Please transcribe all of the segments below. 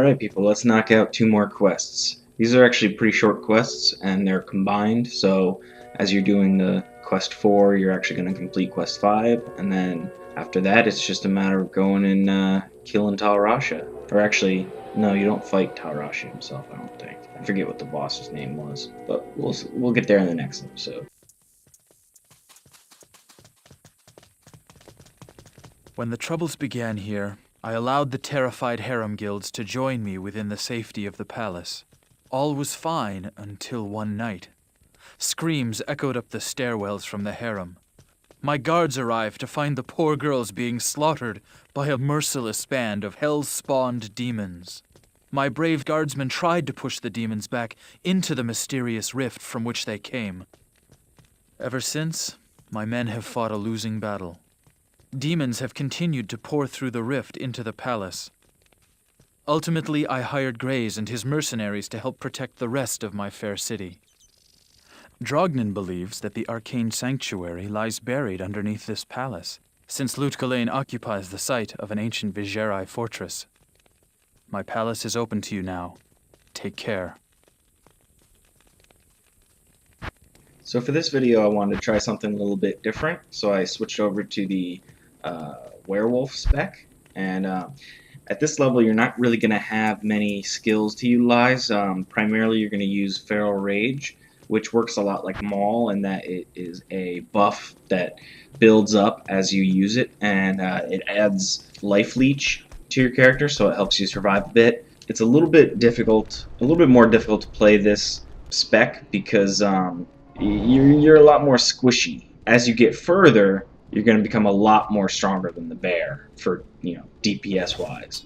Alright people, let's knock out 2 more quests. These are actually pretty short quests, and they're combined, so as you're doing the quest 4, you're actually going to complete quest 5, and then after that it's just a matter of going and killing Talrasha. Or actually, no, you don't fight Talrasha himself, I don't think. I forget what the boss's name was, but we'll get there in the next episode. When the troubles began here, I allowed the terrified harem guilds to join me within the safety of the palace. All was fine until one night. Screams echoed up the stairwells from the harem. My guards arrived to find the poor girls being slaughtered by a merciless band of hell-spawned demons. My brave guardsmen tried to push the demons back into the mysterious rift from which they came. Ever since, my men have fought a losing battle. Demons have continued to pour through the rift into the palace. Ultimately, I hired Graze and his mercenaries to help protect the rest of my fair city. Drognin believes that the arcane sanctuary lies buried underneath this palace, since Lutgalain occupies the site of an ancient Vigerai fortress. My palace is open to you now. Take care. So for this video I wanted to try something a little bit different, so I switched over to the werewolf spec, and at this level you're not really going to have many skills to utilize. Primarily you're going to use Feral Rage, which works a lot like Maul in that it is a buff that builds up as you use it, and it adds Life Leech to your character, so it helps you survive a bit. It's a little bit more difficult to play this spec because you're a lot more squishy. As you get further, you're going to become a lot more stronger than the bear for, DPS wise.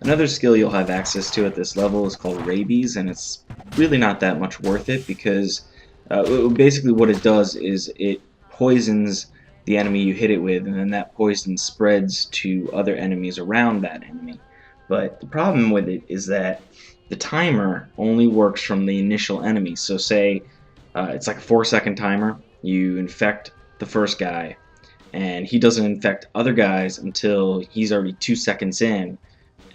Another skill you'll have access to at this level is called Rabies, and it's really not that much worth it because basically what it does is it poisons the enemy you hit it with, and then that poison spreads to other enemies around that enemy. But the problem with it is that the timer only works from the initial enemy. So say it's like a 4-second timer. You infect the first guy, and he doesn't infect other guys until he's already 2 seconds in.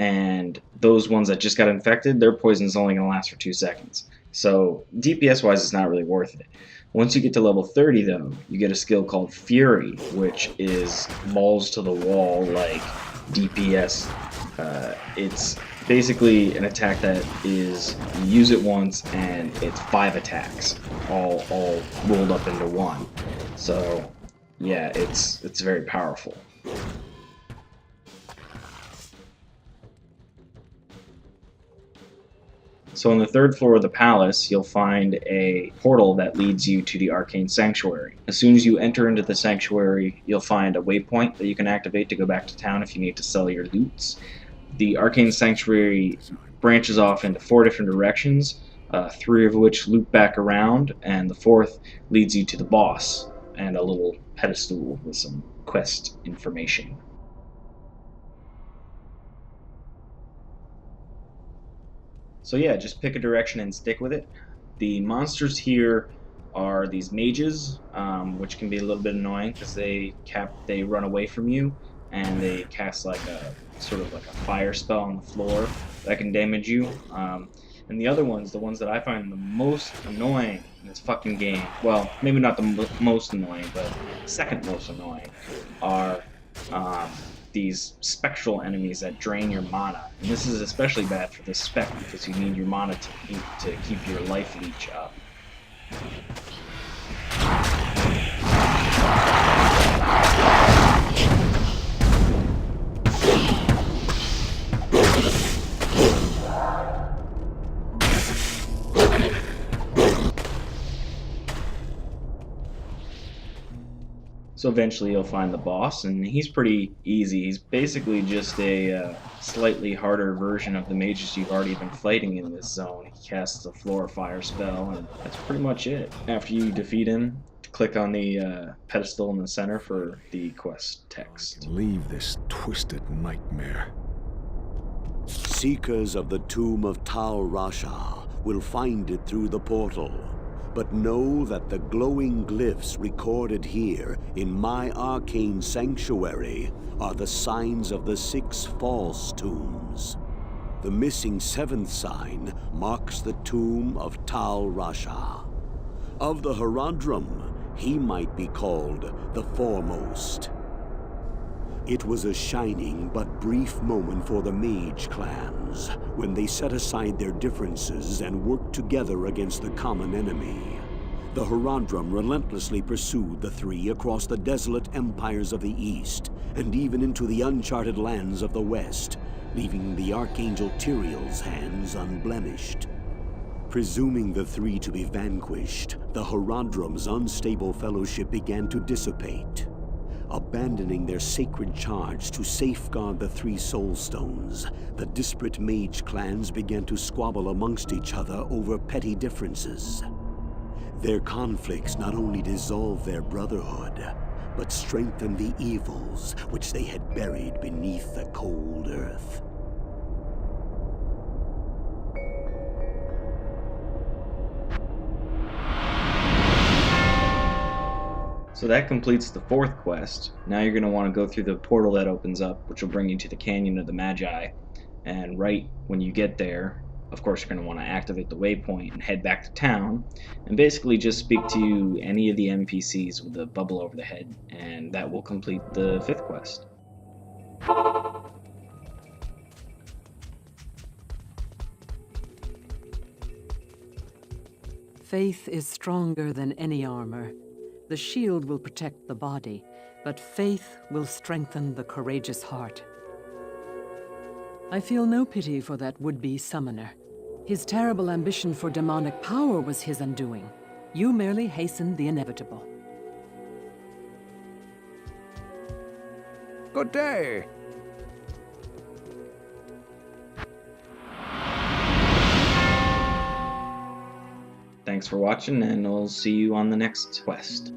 And those ones that just got infected, their poison is only going to last for 2 seconds. So DPS wise, it's not really worth it. Once you get to level 30 though, you get a skill called Fury, which is balls to the wall like DPS. It's basically an attack that is, you use it once and it's 5 attacks all rolled up into one. So yeah, it's very powerful. So on the 3rd floor of the palace, you'll find a portal that leads you to the Arcane Sanctuary. As soon as you enter into the sanctuary, you'll find a waypoint that you can activate to go back to town if you need to sell your loots. The Arcane Sanctuary branches off into 4 different directions, 3 of which loop back around, and the 4th leads you to the boss and a little pedestal with some quest information. So yeah, just pick a direction and stick with it. The monsters here are these mages, which can be a little bit annoying because they run away from you, and they cast like a sort of like a fire spell on the floor that can damage you. And the other ones, the ones that I find the most annoying in this fucking game, well, maybe not the most annoying, but second most annoying, are these spectral enemies that drain your mana. And this is especially bad for this spec because you need your mana to keep your life leech up. So eventually you'll find the boss, and he's pretty easy. He's basically just a slightly harder version of the mages you've already been fighting in this zone. He casts a floor fire spell, and that's pretty much it. After you defeat him, click on the pedestal in the center for the quest text. Leave this twisted nightmare. Seekers of the tomb of Tal Rasha will find it through the portal. But know that the glowing glyphs recorded here in my arcane sanctuary are the signs of the 6 false tombs. The missing 7th sign marks the tomb of Tal Rasha. Of the Haradrim, he might be called the Foremost. It was a shining but brief moment for the mage clans when they set aside their differences and worked together against the common enemy. The Haradrim relentlessly pursued the 3 across the desolate empires of the east and even into the uncharted lands of the west, leaving the Archangel Tyrael's hands unblemished. Presuming the 3 to be vanquished, the Haradrim's unstable fellowship began to dissipate. Abandoning their sacred charge to safeguard the 3 soul stones, the disparate mage clans began to squabble amongst each other over petty differences. Their conflicts not only dissolved their brotherhood, but strengthened the evils which they had buried beneath the cold earth. So that completes the 4th quest. Now you're going to want to go through the portal that opens up, which will bring you to the Canyon of the Magi. And right when you get there, of course, you're going to want to activate the waypoint and head back to town, and basically just speak to any of the NPCs with a bubble over the head, and that will complete the 5th quest. Faith is stronger than any armor. The shield will protect the body, but faith will strengthen the courageous heart. I feel no pity for that would-be summoner. His terrible ambition for demonic power was his undoing. You merely hastened the inevitable. Good day. Thanks for watching, and I'll see you on the next quest.